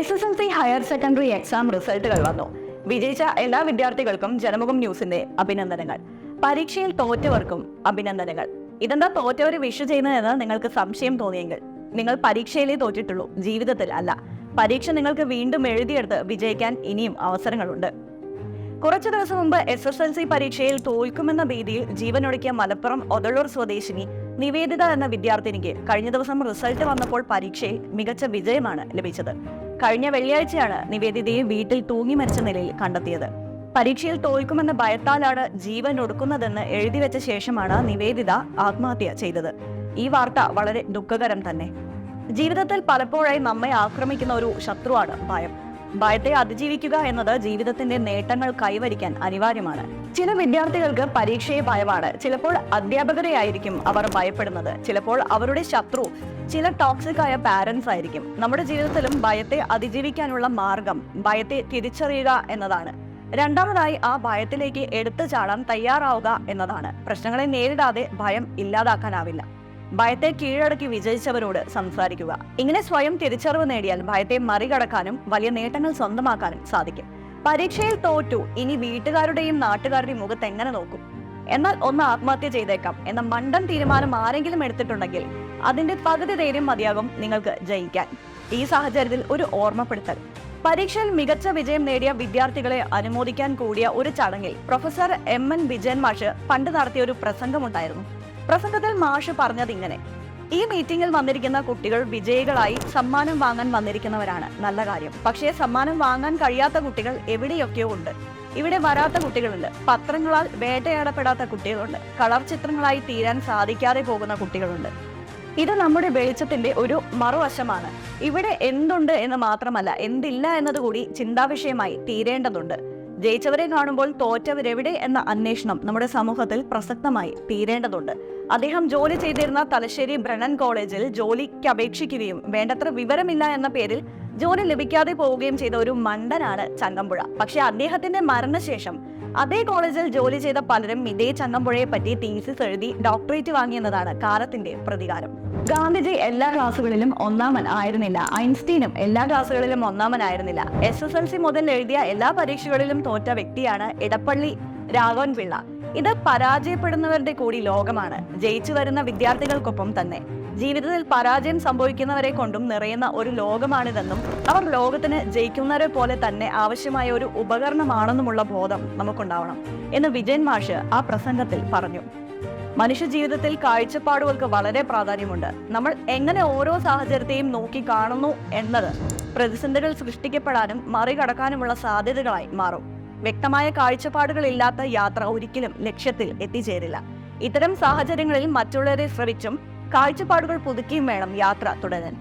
SSLC higher secondary exam റിസൾട്ടുകൾ വന്നു. വിജയിച്ച എല്ലാ വിദ്യാർത്ഥികൾക്കും ജനമുഖം ന്യൂസിന്റെ അഭിനന്ദനങ്ങൾ. പരീക്ഷയിൽ തോറ്റവർക്കും അഭിനന്ദനങ്ങൾ. ഇതെന്താ തോറ്റവർ വിഷ് ചെയ്യുന്നതെന്ന് നിങ്ങൾക്ക് സംശയം തോന്നിയെങ്കിൽ നിങ്ങൾ പരീക്ഷയിലേ തോറ്റിട്ടുള്ളൂ, ജീവിതത്തിൽ അല്ല. പരീക്ഷ നിങ്ങൾക്ക് വീണ്ടും എഴുതിയെടുത്ത് വിജയിക്കാൻ ഇനിയും അവസരങ്ങളുണ്ട്. കുറച്ചു ദിവസം മുമ്പ് SSLC പരീക്ഷയിൽ തോൽക്കുമെന്ന ഭീതിയിൽ ജീവനൊടുക്കിയ മലപ്പുറം ഒതളൂർ സ്വദേശിനി നിവേദിത എന്ന വിദ്യാർത്ഥിനിക്ക് കഴിഞ്ഞ ദിവസം റിസൾട്ട് വന്നപ്പോൾ പരീക്ഷയിൽ മികച്ച വിജയമാണ് ലഭിച്ചത്. കഴിഞ്ഞ വെള്ളിയാഴ്ചയാണ് നിവേദിതയെ വീട്ടിൽ തൂങ്ങി മരിച്ച നിലയിൽ കണ്ടെത്തിയത്. പരീക്ഷയിൽ തോൽക്കുമെന്ന ഭയത്താലാണ് ജീവൻ ഒടുക്കുന്നതെന്ന് എഴുതിവെച്ച ശേഷമാണ് നിവേദിത ആത്മഹത്യ ചെയ്തത്. ഈ വാർത്ത വളരെ ദുഃഖകരം തന്നെ. ജീവിതത്തിൽ പലപ്പോഴായി നമ്മെ ആക്രമിക്കുന്ന ഒരു ശത്രുവാണ് ഭയം. ഭയത്തെ അതിജീവിക്കുക എന്നത് ജീവിതത്തിന്റെ നേട്ടങ്ങൾ കൈവരിക്കാൻ അനിവാര്യമാണ്. ചില വിദ്യാർത്ഥികൾക്ക് പരീക്ഷയെ ഭയമാണ്. ചിലപ്പോൾ അധ്യാപകരെയായിരിക്കും അവർ ഭയപ്പെടുന്നത്, ചിലപ്പോൾ അവരുടെ ശത്രു ചില ടോക്സിക് ആയ പാരന്റ്സ് ആയിരിക്കും. നമ്മുടെ ജീവിതത്തിലും ഭയത്തെ അതിജീവിക്കാനുള്ള മാർഗം ഭയത്തെ തിരിച്ചറിയുക എന്നതാണ്. രണ്ടാമതായി ആ ഭയത്തിലേക്ക് എടുത്തു ചാടാൻ തയ്യാറാവുക എന്നതാണ്. പ്രശ്നങ്ങളെ നേരിടാതെ ഭയം ഇല്ലാതാക്കാനാവില്ല. ഭയത്തെ കീഴടക്കി വിജയിച്ചവരോട് സംസാരിക്കുക. ഇങ്ങനെ സ്വയം തിരിച്ചറിവ് നേടിയാൽ ഭയത്തെ മറികടക്കാനും വലിയ നേട്ടങ്ങൾ സ്വന്തമാക്കാനും സാധിക്കും. പരീക്ഷയിൽ തോറ്റു, ഇനി വീട്ടുകാരുടെയും നാട്ടുകാരുടെയും മുഖത്ത് എങ്ങനെ നോക്കും? എന്നാൽ ഒന്ന് ആത്മഹത്യ ചെയ്തേക്കാം എന്ന മണ്ടൻ തീരുമാനം ആരെങ്കിലും എടുത്തിട്ടുണ്ടെങ്കിൽ അതിന്റെ പകുതി ധൈര്യം മതിയാകും നിങ്ങൾക്ക് ജയിക്കാൻ. ഈ സാഹചര്യത്തിൽ ഒരു ഓർമ്മപ്പെടുത്തൽ: പരീക്ഷയിൽ മികച്ച വിജയം നേടിയ വിദ്യാർത്ഥികളെ അനുമോദിക്കാൻ കൂടിയ ഒരു ചടങ്ങിൽ പ്രൊഫസർ MN വിജയൻ മാഷ് പണ്ട് നടത്തിയ ഒരു പ്രസംഗമുണ്ടായിരുന്നു. പ്രസംഗത്തിൽ മാഷ് പറഞ്ഞത് ഇങ്ങനെ: ഈ മീറ്റിംഗിൽ വന്നിരിക്കുന്ന കുട്ടികൾ വിജയികളായി സമ്മാനം വാങ്ങാൻ വന്നിരിക്കുന്നവരാണ്, നല്ല കാര്യം. പക്ഷേ സമ്മാനം വാങ്ങാൻ കഴിയാത്ത കുട്ടികൾ എവിടെയൊക്കെയോ ഉണ്ട്. ഇവിടെ വരാത്ത കുട്ടികളുണ്ട്, പത്രങ്ങളാൽ വേട്ടയാടപ്പെടാത്ത കുട്ടികളുണ്ട്, കളർ ചിത്രങ്ങളായി തീരാൻ സാധിക്കാതെ പോകുന്ന കുട്ടികളുണ്ട്. ഇത് നമ്മുടെ വെളിച്ചത്തിന്റെ ഒരു മറുവശമാണ്. ഇവിടെ എന്തുണ്ട് എന്ന് മാത്രമല്ല, എന്തില്ല എന്നതുകൂടി ചിന്താവിഷയമായി തീരേണ്ടതുണ്ട്. ജയിച്ചവരെ കാണുമ്പോൾ തോറ്റവരെവിടെ എന്ന അന്വേഷണം നമ്മുടെ സമൂഹത്തിൽ പ്രസക്തമായി തീരേണ്ടതുണ്ട്. അദ്ദേഹം ജോലി ചെയ്തിരുന്ന തലശ്ശേരി ബ്രണ്ണൻ കോളേജിൽ ജോലിക്ക് അപേക്ഷിക്കുകയും വേണ്ടത്ര വിവരമില്ല എന്ന പേരിൽ ജോലി ലഭിക്കാതെ പോവുകയും ചെയ്ത ഒരു മണ്ടനാണ് ചങ്ങമ്പുഴ. പക്ഷെ അദ്ദേഹത്തിന്റെ മരണശേഷം അതേ കോളേജിൽ ജോലി ചെയ്ത പലരും ഇതേ ചങ്ങമ്പുഴയെ പറ്റി തീസിസ് എഴുതി ഡോക്ടറേറ്റ് വാങ്ങിയെന്നതാണ് കാലത്തിന്റെ പ്രതികാരം. ഗാന്ധിജി എല്ലാ ക്ലാസ്സുകളിലും ഒന്നാമൻ ആയിരുന്നില്ല. ഐൻസ്റ്റീനും എല്ലാ ക്ലാസ്സുകളിലും ഒന്നാമനായിരുന്നില്ല. SSLC മുതൽ എഴുതിയ എല്ലാ പരീക്ഷകളിലും തോറ്റ വ്യക്തിയാണ് ഇടപ്പള്ളി രാഘവൻ പിള്ള. ഇത് പരാജയപ്പെടുന്നവരുടെ കൂടി ലോകമാണ്. ജയിച്ചു വരുന്ന വിദ്യാർത്ഥികൾക്കൊപ്പം തന്നെ ജീവിതത്തിൽ പരാജയം സംഭവിക്കുന്നവരെ കൊണ്ടും നിറയുന്ന ഒരു ലോകമാണിതെന്നും അവർ ലോകത്തിന് ജയിക്കുന്നവരെ പോലെ തന്നെ ആവശ്യമായ ഒരു ഉപകരണമാണെന്നുമുള്ള ബോധം നമുക്കുണ്ടാവണം എന്ന് വിജയൻ മാഷ് ആ പ്രസംഗത്തിൽ പറഞ്ഞു. മനുഷ്യ ജീവിതത്തിൽ കാഴ്ചപ്പാടുകൾക്ക് വളരെ പ്രാധാന്യമുണ്ട്. നമ്മൾ എങ്ങനെ ഓരോ സാഹചര്യത്തെയും നോക്കി കാണുന്നു എന്നത് പ്രതിസന്ധികൾ സൃഷ്ടിക്കപ്പെടാനും മറികടക്കാനുമുള്ള സാധ്യതകളായി മാറും. വ്യക്തമായ കാഴ്ചപ്പാടുകളില്ലാത്ത യാത്ര ഒരിക്കലും ലക്ഷ്യത്തിൽ എത്തിച്ചേരില്ല. ഇത്തരം സാഹചര്യങ്ങളിൽ മറ്റുള്ളവരെ ശ്രവിച്ചും കാഴ്ചപ്പാടുകൾ പുതുക്കിയും വേണം യാത്ര തുടരാൻ.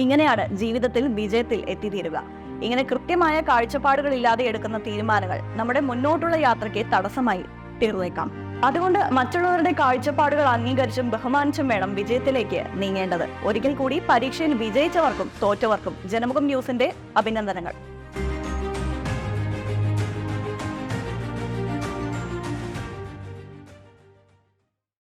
ഇങ്ങനെയാണ് ജീവിതത്തിൽ വിജയത്തിൽ എത്തിത്തീരുക. ഇങ്ങനെ കൃത്യമായ കാഴ്ചപ്പാടുകൾ ഇല്ലാതെ എടുക്കുന്ന തീരുമാനങ്ങൾ നമ്മുടെ മുന്നോട്ടുള്ള യാത്രയ്ക്ക് തടസ്സമായി തീർന്നേക്കാം. അതുകൊണ്ട് മറ്റുള്ളവരുടെ കാഴ്ചപ്പാടുകൾ അംഗീകരിച്ചും ബഹുമാനിച്ചും വേണം വിജയത്തിലേക്ക് നീങ്ങേണ്ടത്. ഒരിക്കൽ കൂടി പരീക്ഷയിൽ വിജയിച്ചവർക്കും തോറ്റവർക്കും ജനമുഖം ന്യൂസിന്റെ അഭിനന്ദനങ്ങൾ.